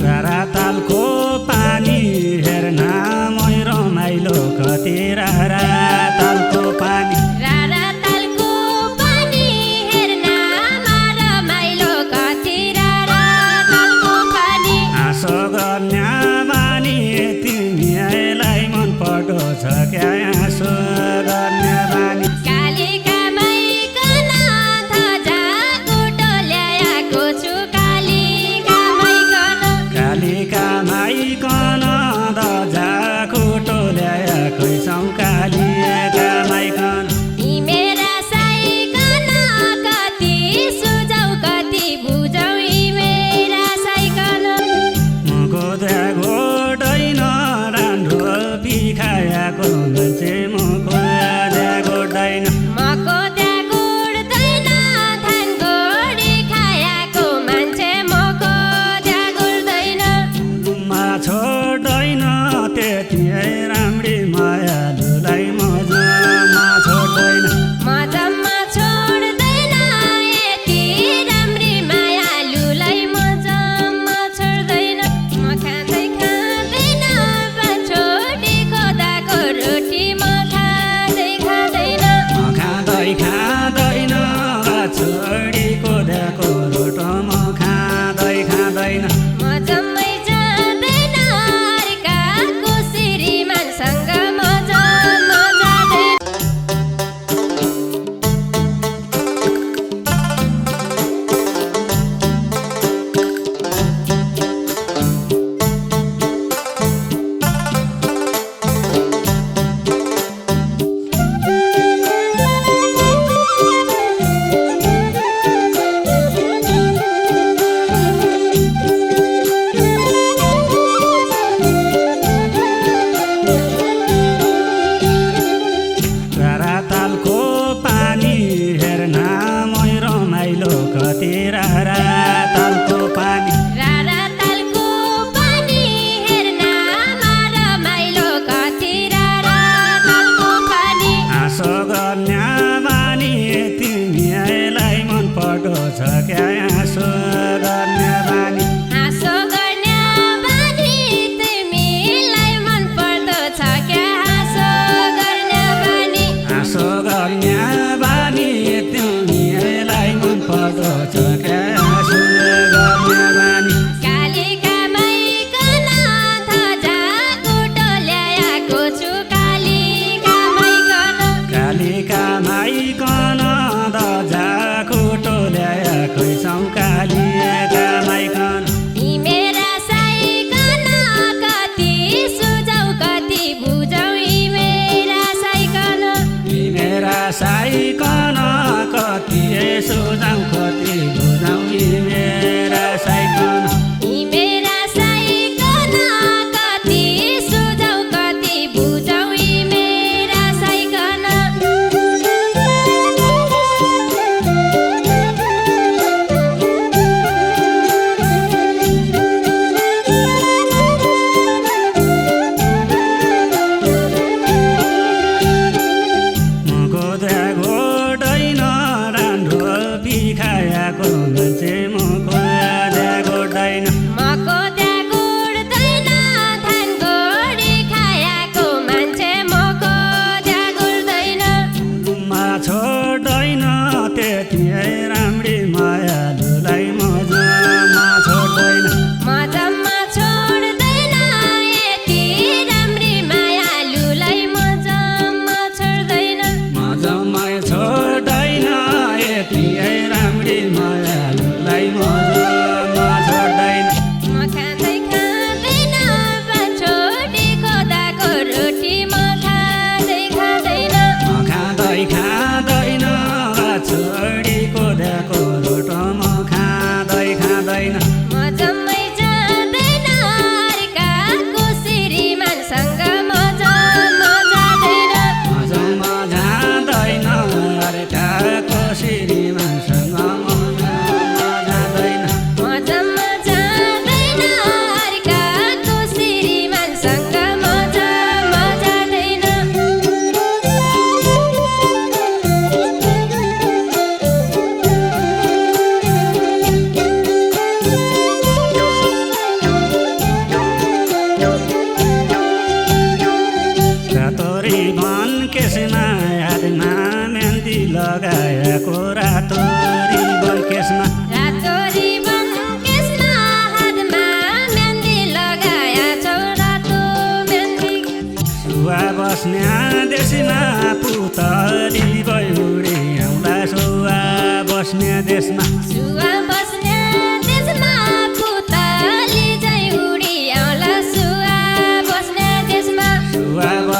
रातालको पानी हेर्न मै रमाइलो कति रातालको पानी रातालको पानी हेर्न मा रमाइलो कति रातालको पानी आँसो गर्ने बानी तिमीलाई मन पर्दो छ क्या आँसो गर्ने बानी कालिकामैकन ध्वजा गोटो ल्याएको छु कालिकामैकन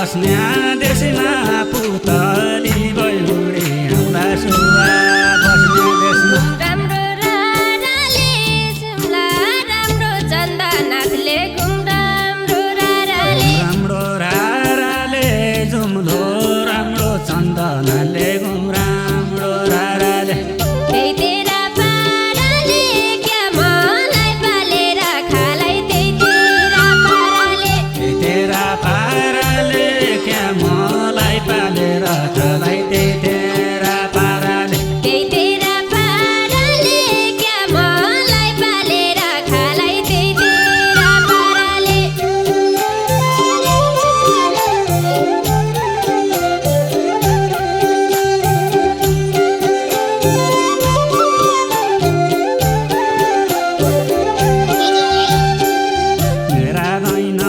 बस्ने देशमा पुतली बैहुडी आउँला सुवा बस्ने देशमा राम्रो राराले सुम्ला राम्रो चन्दनाथले घुम राम्रो राराले राम्रो राराले जुम्लो राम्रो चन्दनले घुम राम्रो राराले त्यही तेरा पाराले क्या मलाई पालेर खालाई त्यही तेरा पाराले तेरा पाराले क्या मलाई पालेर खालाई त्यही तेरा पाराले त्यही तेरा पाराले क्या मलाई पालेर खालाई त्यही तेरा पाराले मेरा दैन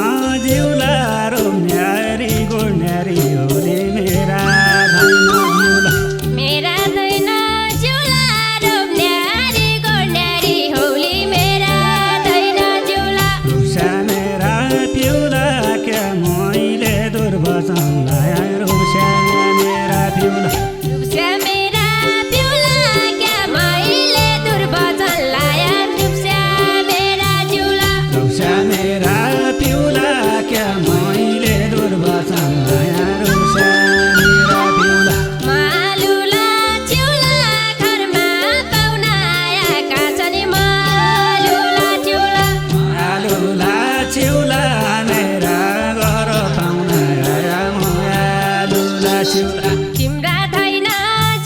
जिउला रोम्यारी गोड्यारी होली मेरा दैन जिउला मेरा दैन जिउला रोप्न्यारी गोड्न्यारी होली मेरा दैन जिउला रुसा मेरा पिउला क्या मैले दुर्वचन लाया रुसा मेरा पिउला रुप्स्या मेरा पिउला क्या मैले दुर्वचन लाया रुप्स्या मेरा जिउला रुसा मेरा पिउला क्या मैले दुर्वचन लाया रुसा मेरा पिउला मालुला चिउला घरमा पाहुना आएका छन् मालुला चिउला आलुला चिउला मेरा घर पाउना आया म आलुला चिउला तिम्रा छैन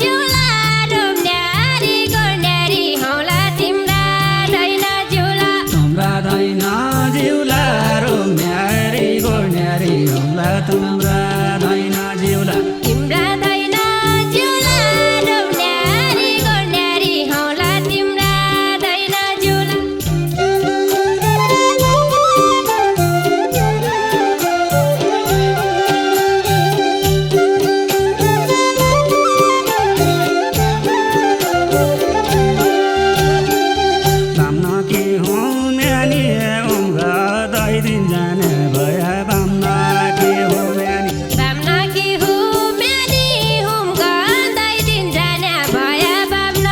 जिउला रोप्न्यारी गोड्न्यारी हौला तिम्रा छैन जिउला तुम्रा दैन जिउला रोम्यारी गोड्यारी होला तुम्रा दैन जिउला तिम्रा छैन जिउला रोप्न्यारी गोड्न्यारी हौला तिम्रा छैन जिउला बाम्न कि हुँ म्यानी उम्गा दै दिन जाने भया बाम्न कि हुँ म्यानी बाम्न कि हुम्यानी हुम गन्दै दिन जाने भया बाम्न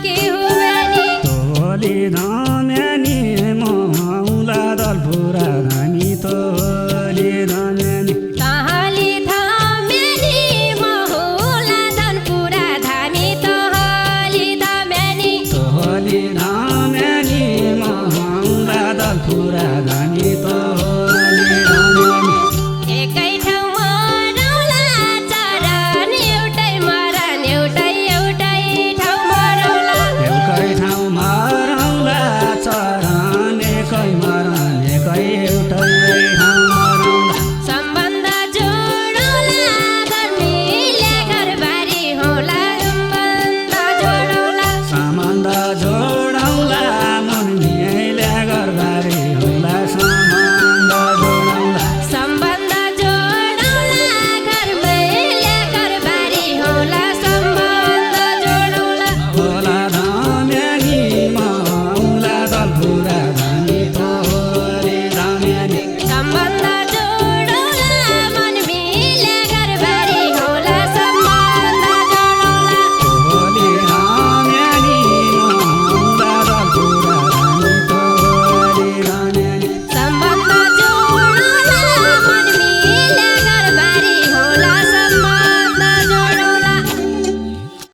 कि हुम्यानी तोली धम्यानी मौला दलपुरा धानी तोली धम्यानी तहली थम्यानी महुला धनपुरा धामी तहली थम्यानी तोली धम्यानी मौला दलपुरा धानी